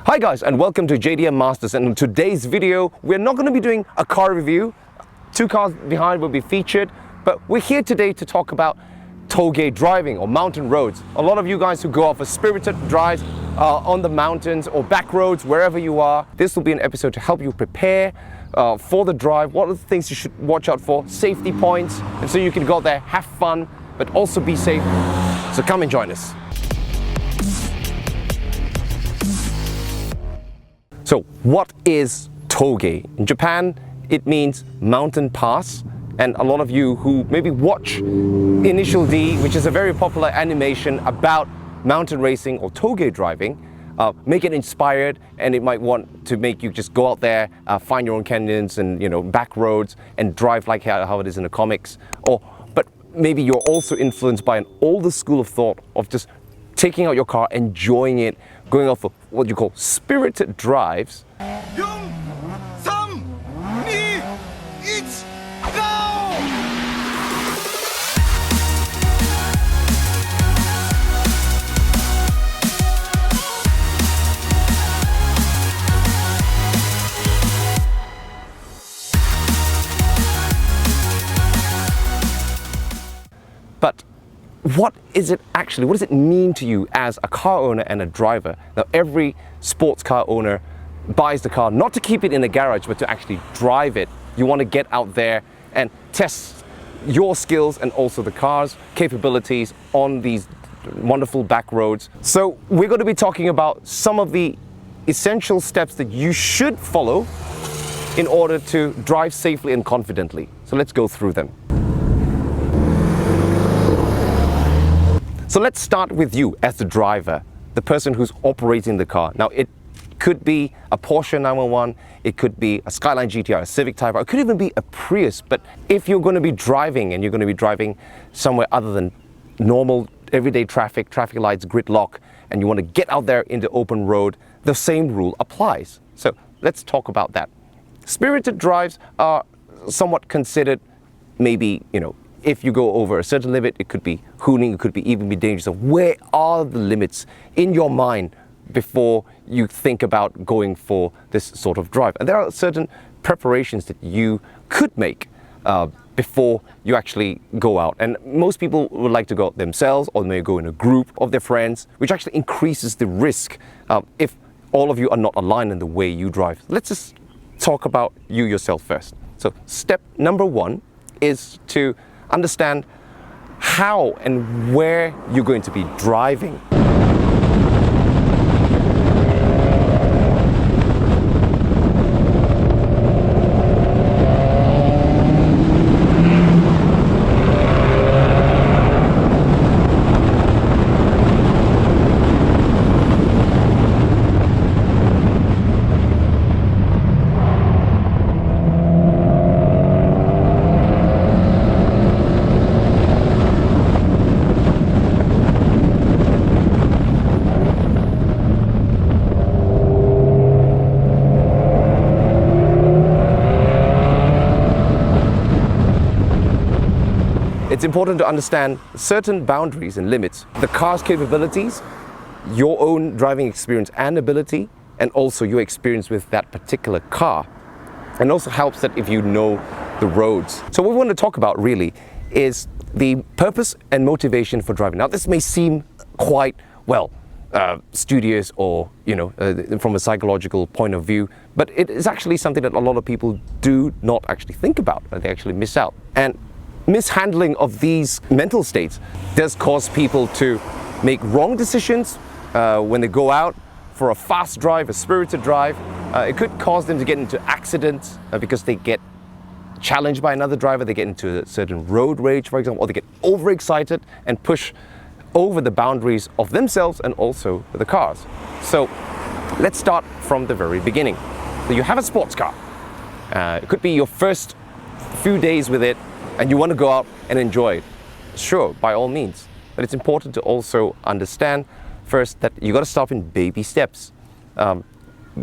Hi guys, and welcome to JDM Masters, and in today's video we're not going to be doing a car review. Two cars behind will be featured, but we're here today to talk about Touge driving or mountain roads. A lot of you guys who go off a spirited drive on the mountains or back roads, wherever you are, this will be an episode to help you prepare for the drive. What are the things you should watch out for, safety points, and so you can go out there, have fun, but also be safe. So come and join us. So what is Touge? In Japan, it means mountain pass. And a lot of you who maybe watch Initial D, which is a very popular animation about mountain racing or Touge driving, may get inspired, and it might want to make you just go out there, find your own canyons and back roads and drive like how it is in the comics. But maybe you're also influenced by an older school of thought of just taking out your car, enjoying it, going off for what you call spirited drives. But what is it actually? What does it mean to you as a car owner and a driver? Now, every sports car owner buys the car not to keep it in a garage, but to actually drive it. You want to get out there and test your skills and also the car's capabilities on these wonderful back roads. So we're going to be talking about some of the essential steps that you should follow in order to drive safely and confidently. So let's go through them. So let's start with you as the driver, the person who's operating the car. Now, it could be a Porsche 911, it could be a Skyline GTR, a Civic Type R, it could even be a Prius. But if you're going to be driving and you're going to be driving somewhere other than normal everyday traffic lights, gridlock, and you want to get out there into open road, the same rule applies. So let's talk about that. Spirited drives are somewhat considered maybe, if you go over a certain limit, it could be hooning, it could even be dangerous. So where are the limits in your mind before you think about going for this sort of drive? And there are certain preparations that you could make before you actually go out. And most people would like to go out themselves, or they may go in a group of their friends, which actually increases the risk if all of you are not aligned in the way you drive. Let's just talk about you yourself first. So step number one is to understand how and where you're going to be driving. It's important to understand certain boundaries and limits, the car's capabilities, your own driving experience and ability, and also your experience with that particular car. And also helps that if you know the roads. So what we want to talk about really is the purpose and motivation for driving. Now, this may seem quite, studious or, from a psychological point of view, but it is actually something that a lot of people do not actually think about, and they actually miss out. And mishandling of these mental states does cause people to make wrong decisions when they go out for a fast drive, a spirited drive. It could cause them to get into accidents because they get challenged by another driver, they get into a certain road rage, for example, or they get overexcited and push over the boundaries of themselves and also the cars. So let's start from the very beginning. So you have a sports car. It could be your first few days with it, and you want to go out and enjoy it. Sure, by all means. But it's important to also understand first that you got to start in baby steps.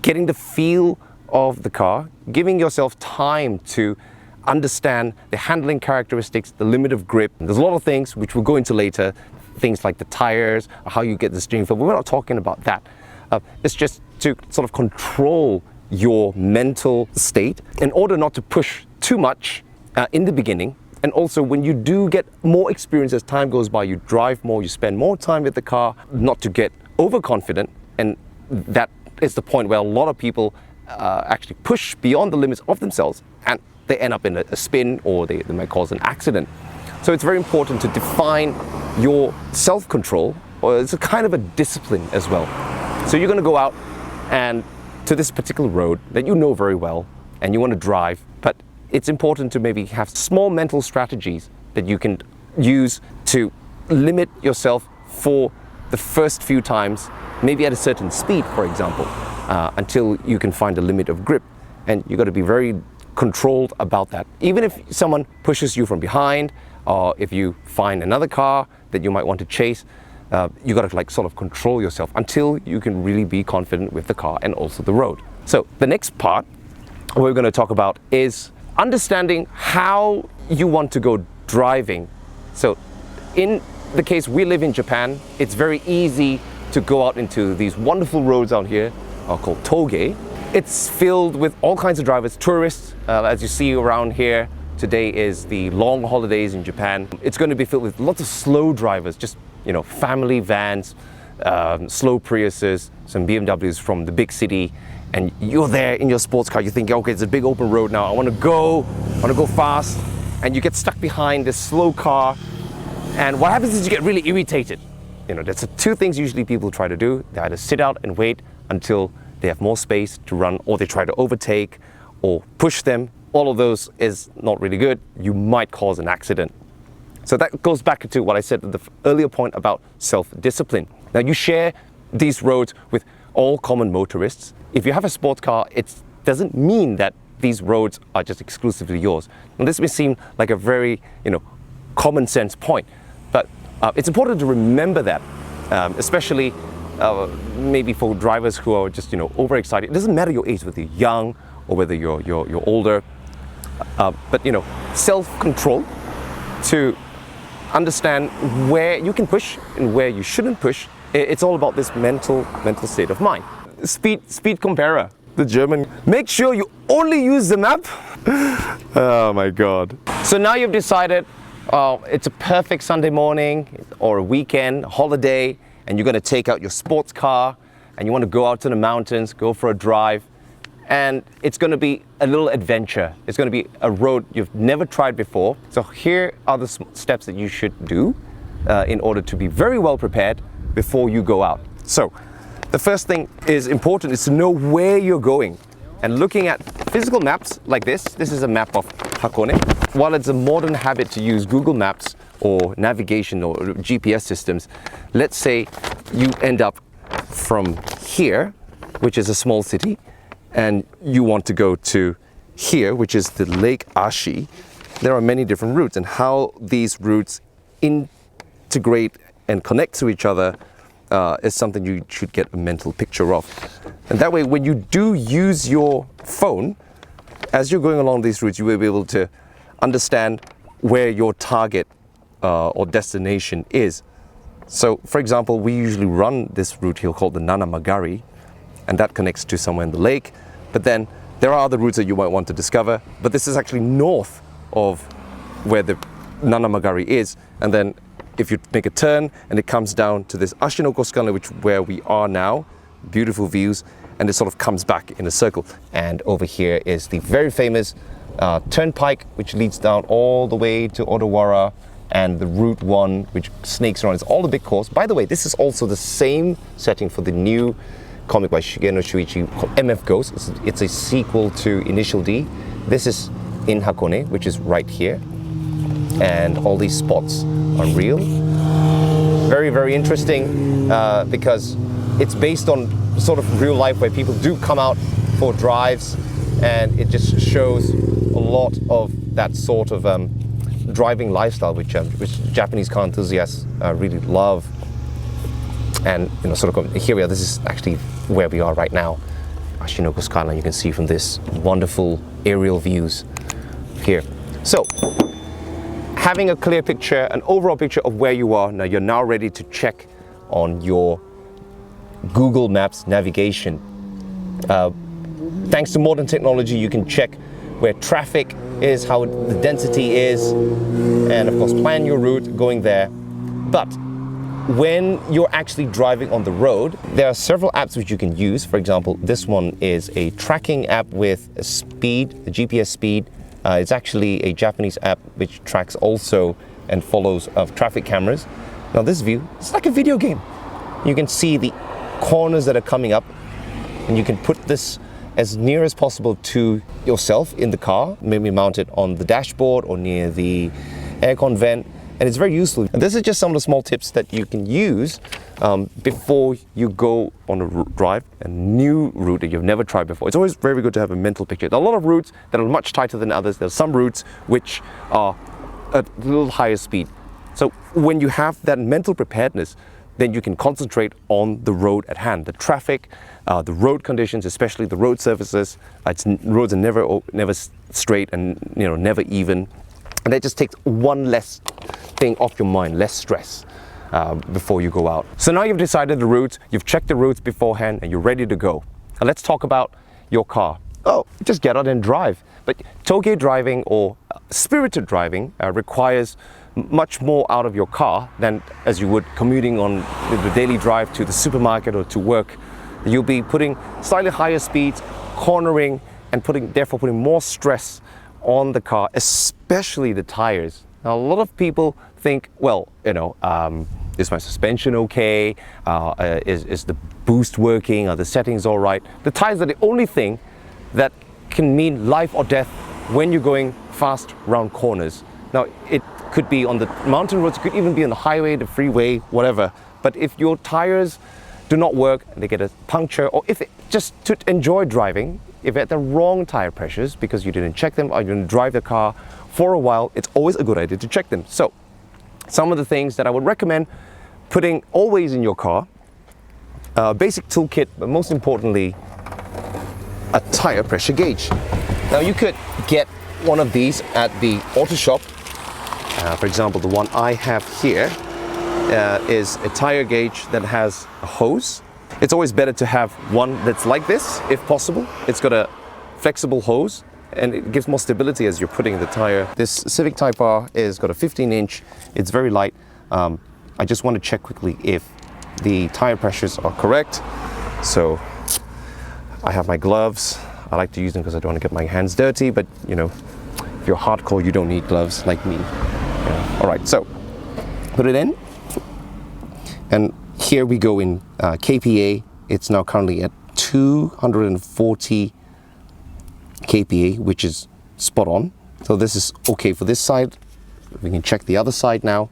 Getting the feel of the car, giving yourself time to understand the handling characteristics, the limit of grip. There's a lot of things which we'll go into later, things like the tires, how you get the steering feel. We're not talking about that. It's just to sort of control your mental state in order not to push too much in the beginning. And also when you do get more experience as time goes by, you drive more, you spend more time with the car, not to get overconfident. And that is the point where a lot of people actually push beyond the limits of themselves and they end up in a spin, or they might cause an accident. So it's very important to define your self-control, or it's a kind of a discipline as well. So you're going to go out and to this particular road that you know very well and you want to drive, but it's important to maybe have small mental strategies that you can use to limit yourself for the first few times, maybe at a certain speed, for example, until you can find a limit of grip. And you've got to be very controlled about that. Even if someone pushes you from behind, or if you find another car that you might want to chase, you got to like sort of control yourself until you can really be confident with the car and also the road. So the next part we're going to talk about is understanding how you want to go driving. So in the case we live in Japan, it's very easy to go out into these wonderful roads out here called Touge. It's filled with all kinds of drivers, tourists, as you see around here. Today is the long holidays in Japan. It's going to be filled with lots of slow drivers, just, you know, family vans, slow Priuses, some BMWs from the big city, and you're there in your sports car. You think, okay, it's a big open road now. I want to go fast, and you get stuck behind this slow car. And what happens is you get really irritated. You know, there's two things usually people try to do. They either sit out and wait until they have more space to run, or they try to overtake or push them. All of those is not really good. You might cause an accident. So that goes back to what I said at the earlier point about self-discipline. Now you share these roads with all common motorists. If you have a sports car, it doesn't mean that these roads are just exclusively yours. And this may seem like a very, common sense point, but it's important to remember that, especially maybe for drivers who are just, overexcited. It doesn't matter your age, whether you're young or whether you're older, but self-control to understand where you can push and where you shouldn't push. It's all about this mental state of mind. Speed comparer, the German. Make sure you only use the map. Oh my God. So now you've decided it's a perfect Sunday morning or a weekend, holiday, and you're going to take out your sports car and you want to go out to the mountains, go for a drive. And it's going to be a little adventure. It's going to be a road you've never tried before. So here are the steps that you should do in order to be very well prepared before you go out. So the first thing is important is to know where you're going. And looking at physical maps like this is a map of Hakone. While it's a modern habit to use Google Maps or navigation or GPS systems, let's say you end up from here, which is a small city, and you want to go to here, which is the Lake Ashi. There are many different routes, and how these routes integrate and connect to each other is something you should get a mental picture of. And that way, when you do use your phone, as you're going along these routes, you will be able to understand where your target or destination is. So, for example, we usually run this route here called the Nanamagari, and that connects to somewhere in the lake. But then there are other routes that you might want to discover, but this is actually north of where the Nanamagari is. And then if you make a turn and it comes down to this Ashinoko-sukane, where we are now, beautiful views, and it sort of comes back in a circle. And over here is the very famous turnpike, which leads down all the way to Odawara, and the Route 1, which snakes around. It's all the big course. By the way, this is also the same setting for the new comic by Shigeno Shuichi called MF Ghost. It's a sequel to Initial D. This is in Hakone, which is right here. And all these spots are real. Very, very interesting because it's based on sort of real life where people do come out for drives, and it just shows a lot of that sort of driving lifestyle which Japanese car enthusiasts really love. And here we are. This is actually where we are right now, Ashinoko skyline. You can see from this wonderful aerial views here. So having a clear picture, an overall picture of where you are, now you're now ready to check on your Google Maps navigation. Thanks to modern technology, you can check where traffic is, how the density is, and of course plan your route going there. But when you're actually driving on the road, there are several apps which you can use. For example, this one is a tracking app with a speed, the GPS speed. It's actually a Japanese app which tracks also and follows traffic cameras. Now this view, it's like a video game. You can see the corners that are coming up, and you can put this as near as possible to yourself in the car, maybe mount it on the dashboard or near the aircon vent, and it's very useful. And this is just some of the small tips that you can use before you go on a drive, a new route that you've never tried before. It's always very good to have a mental picture. There are a lot of routes that are much tighter than others. There are some routes which are at a little higher speed. So when you have that mental preparedness, then you can concentrate on the road at hand, the traffic, the road conditions, especially the road surfaces. Roads are never straight and never even, and that just takes one less thing off your mind, less stress before you go out. So now you've decided the route, you've checked the routes beforehand, and you're ready to go. Now let's talk about your car. Oh, just get out and drive. But Touge driving or spirited driving requires much more out of your car than as you would commuting on the daily drive to the supermarket or to work. You'll be putting slightly higher speeds, cornering, and therefore putting more stress on the car, especially the tires. Now, a lot of people think, well, is my suspension okay? Is the boost working? Are the settings all right? The tires are the only thing that can mean life or death when you're going fast round corners. Now, it could be on the mountain roads, it could even be on the highway, the freeway, whatever. But if your tires do not work and they get a puncture, or if just to enjoy driving, if you're at the wrong tire pressures because you didn't check them or you didn't drive the car for a while, it's always a good idea to check them. So some of the things that I would recommend putting always in your car, basic toolkit, but most importantly, a tire pressure gauge. Now you could get one of these at the auto shop. For example, the one I have here is a tire gauge that has a hose. It's always better to have one that's like this, if possible. It's got a flexible hose and it gives more stability as you're putting the tire. This Civic Type R is got a 15-inch. It's very light. I just want to check quickly if the tire pressures are correct. So I have my gloves. I like to use them because I don't want to get my hands dirty, but if you're hardcore, you don't need gloves like me. All right, so put it in, and here we go in kPa. It's now currently at 240 kPa, which is spot on. So this is okay for this side. We can check the other side now.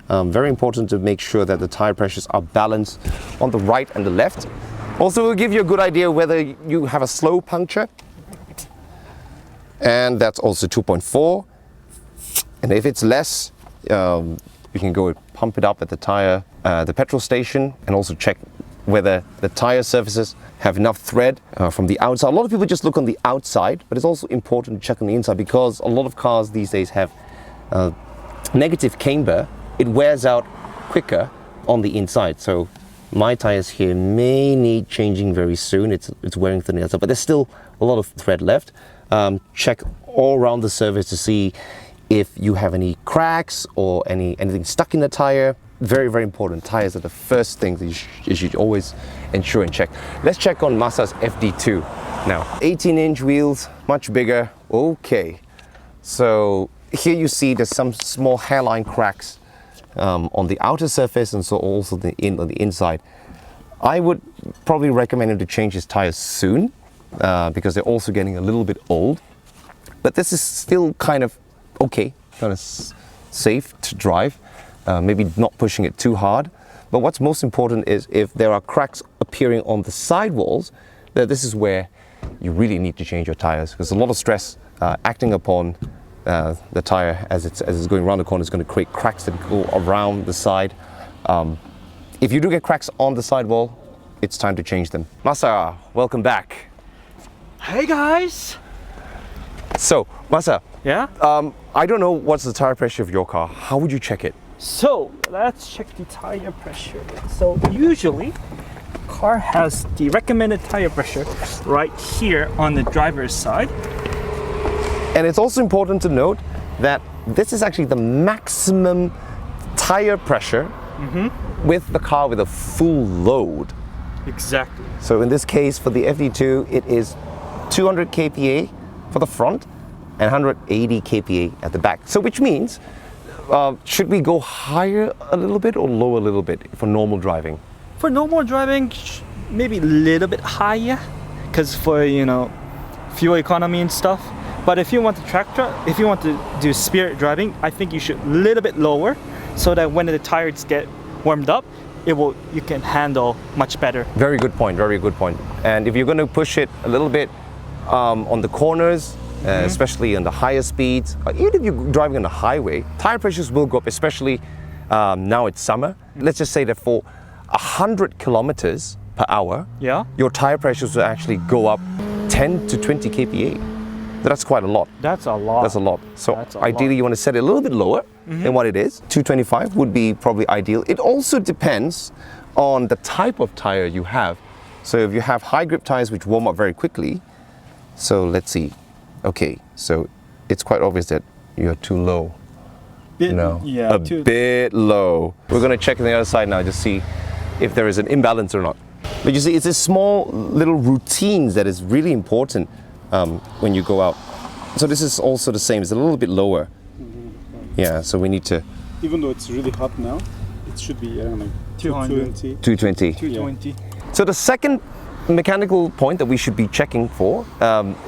Very important to make sure that the tire pressures are balanced on the right and the left. Also, it will give you a good idea whether you have a slow puncture. And that's also 2.4. And if it's less, you can go pump it up at the petrol station, and also check whether the tire surfaces have enough thread from the outside. A lot of people just look on the outside, but it's also important to check on the inside because a lot of cars these days have negative camber. It wears out quicker on the inside. So my tires here may need changing very soon. It's wearing thin on the outside, but there's still a lot of thread left. Check all around the surface to see if you have any cracks or anything stuck in the tire. Very, very important. Tires are the first thing that you should always ensure and check. Let's check on Masa's FD2 now. 18-inch wheels, much bigger. Okay, so here you see there's some small hairline cracks on the outer surface, and so also on the inside. I would probably recommend him to change his tires soon because they're also getting a little bit old. But this is still kind of okay, kind of safe to drive. Maybe not pushing it too hard. But what's most important is if there are cracks appearing on the sidewalls, this is where you really need to change your tires, because a lot of stress acting upon the tire as it's going around the corner is going to create cracks that go around the side. If you do get cracks on the sidewall, it's time to change them. Masa, welcome back. Hey guys! So, Masa, Yeah? I don't know what's the tire pressure of your car. How would you check it? So, let's check the tire pressure. So, usually, car has the recommended tire pressure right here on the driver's side. And it's also important to note that this is actually the maximum tire pressure with the car with a full load. Exactly. So in this case, for the FD2, it is 200 kPa for the front and 180 kPa at the back. So which means, should we go higher a little bit or lower a little bit for normal driving? For normal driving, maybe a little bit higher, because for, fuel economy and stuff. But if you want to do spirit driving, I think you should a little bit lower, so that when the tires get warmed up, you can handle much better. Very good point, very good point. And if you're going to push it a little bit on the corners, especially on the higher speeds, even if you're driving on the highway, tire pressures will go up, especially now it's summer. Let's just say that for 100 kilometers per hour, your tire pressures will actually go up 10 to 20 kPa. That's quite a lot. That's a lot. That's a lot. So ideally you want to set it a little bit lower than what it is. 225 would be probably ideal. It also depends on the type of tire you have. So if you have high grip tires which warm up very quickly, so let's see. Okay, so it's quite obvious that you're too low. Bit low. We're going to check on the other side now to see if there is an imbalance or not. But you see, it's a small little routines that is really important when you go out. So this is also the same, it's a little bit lower. Yeah, so we need to... Even though it's really hot now, it should be, I don't know, 220. 220. Yeah. So the second mechanical point that we should be checking for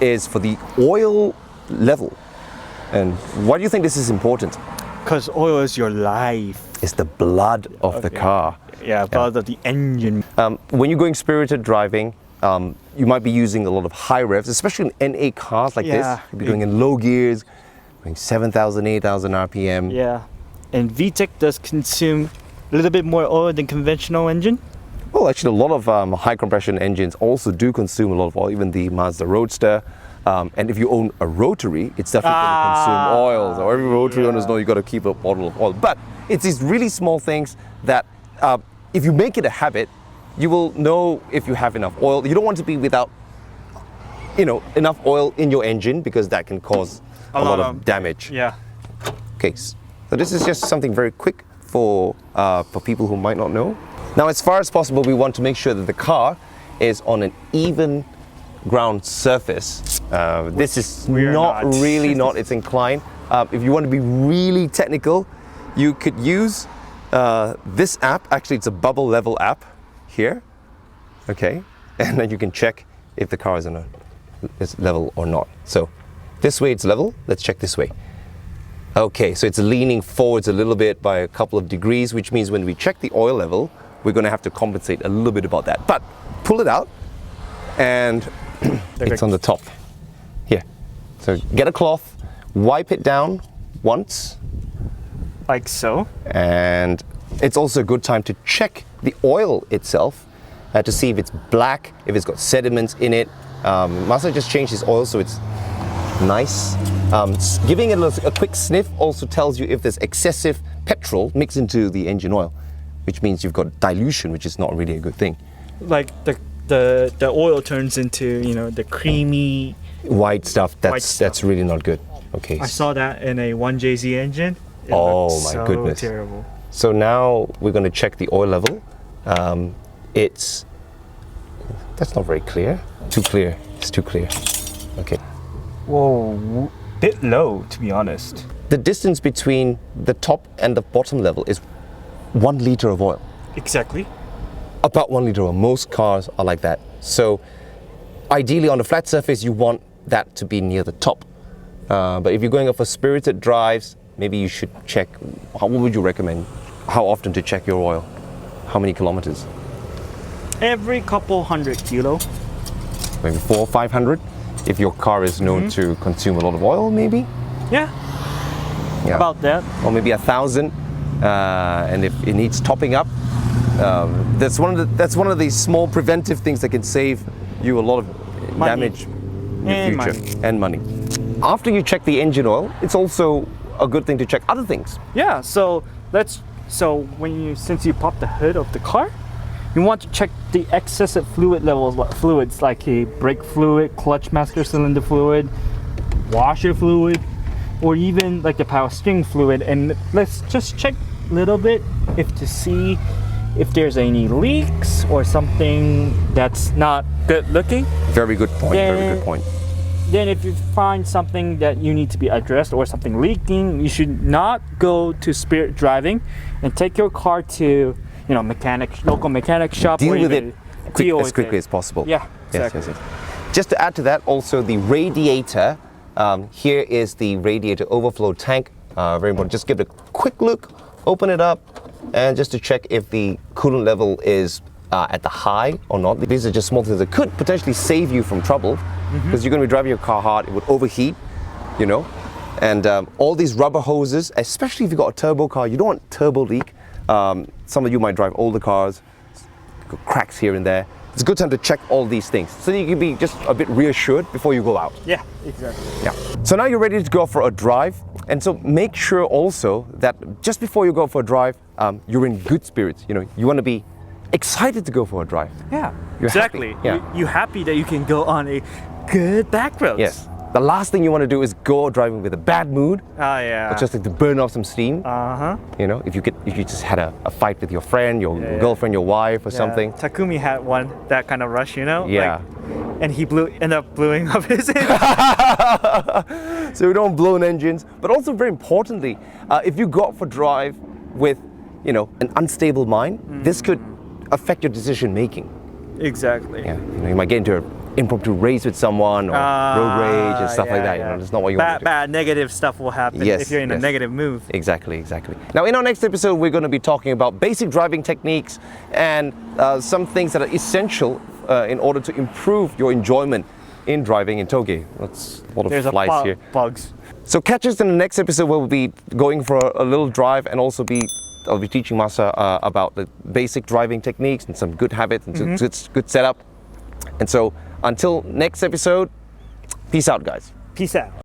is for the oil level. And why do you think this is important? Because oil is your life. It's the blood of the car. Yeah, blood of the engine. When you're going spirited driving, you might be using a lot of high revs, especially in NA cars like this. You'll be going in low gears, going 7,000, 8,000 RPM. Yeah, and VTEC does consume a little bit more oil than conventional engine. Well, actually, a lot of high compression engines also do consume a lot of oil, even the Mazda Roadster. And if you own a rotary, it's definitely going to consume oil. So every rotary owners know you got to keep a bottle of oil. But it's these really small things that if you make it a habit, you will know if you have enough oil. You don't want to be without, enough oil in your engine because that can cause a lot of damage. Yeah. Okay, so this is just something very quick for people who might not know. Now, as far as possible, we want to make sure that the car is on an even ground surface. This is not it's inclined. If you want to be really technical, you could use this app. Actually, it's a bubble level app here. Okay, and then you can check if the car is on is level or not. So this way it's level. Let's check this way. Okay, so it's leaning forwards a little bit by a couple of degrees, which means when we check the oil level, we're going to have to compensate a little bit about that. But pull it out, and it's on the top here. So get a cloth, wipe it down once. Like so. And it's also a good time to check the oil itself to see if it's black, if it's got sediments in it. Mazda just changed his oil so it's nice. Giving it a quick sniff also tells you if there's excessive petrol mixed into the engine oil, which means you've got dilution, which is not really a good thing. Like the oil turns into the creamy white stuff. That's really not good. Okay. I saw that in a 1JZ engine. Oh my goodness. Terrible. So now we're going to check the oil level. That's not very clear. Too clear. It's too clear. Okay. Whoa, bit low to be honest. The distance between the top and the bottom level is 1 liter of oil. Exactly. About 1 liter of oil. Most cars are like that. So ideally on a flat surface, you want that to be near the top. But if you're going up for spirited drives, maybe you should check. What would you recommend? How often to check your oil? How many kilometers? Every couple 100 kilo. Maybe 400 or 500. If your car is known to consume a lot of oil, maybe. Yeah. About that. Or maybe 1,000. And if it needs topping up, that's one of these small preventive things that can save you a lot of damage in the future and money. After you check the engine oil, it's also a good thing to check other things. Yeah. So since you pop the hood of the car, you want to check the excessive fluids like a brake fluid, clutch master cylinder fluid, washer fluid, or even like the power steering fluid. And let's just check a little bit to see if there's any leaks or something that's not good looking. Very good point. Very good point. Then if you find something that you need to be addressed or something leaking, you should not go to Spirit Driving and take your car to, local mechanic shop. Deal with it as quickly as possible. Yeah, exactly. Yes. Just to add to that, also the radiator. Here is the radiator overflow tank. Very important. Just give it a quick look, open it up, and just to check if the coolant level is at the high or not. These are just small things that could potentially save you from trouble, because you're going to be driving your car hard. It would overheat, and all these rubber hoses, especially if you've got a turbo car, you don't want turbo leak. Some of you might drive older cars, cracks here and there. It's a good time to check all these things so you can be just a bit reassured before you go out. Yeah, exactly. Yeah. So now you're ready to go for a drive, and so make sure also that just before you go for a drive, you're in good spirits. You want to be excited to go for a drive. Yeah, You're exactly. happy. Yeah. You're happy that you can go on a good back roads. Yes. The last thing you want to do is go driving with a bad mood. Oh yeah. Or just like to burn off some steam. If you just had a fight with your friend, your girlfriend, your wife, or something. Takumi had that kind of rush, Yeah. and he ended up blowing up his engine. So we don't blow engines. But also very importantly, if you go out for drive with, an unstable mind, this could affect your decision making. Exactly. Yeah. You might get into an impromptu race with someone or road rage and stuff like that. That's not what you want to do. Bad negative stuff will happen if you're in a negative mood. Exactly. Now, in our next episode, we're going to be talking about basic driving techniques and some things that are essential in order to improve your enjoyment in driving in Touge. That's a lot of flies here. Bugs. So catch us in the next episode where we'll be going for a little drive, and also I'll be teaching Masa about the basic driving techniques and some good habits and good setup. And so until next episode, peace out, guys. Peace out.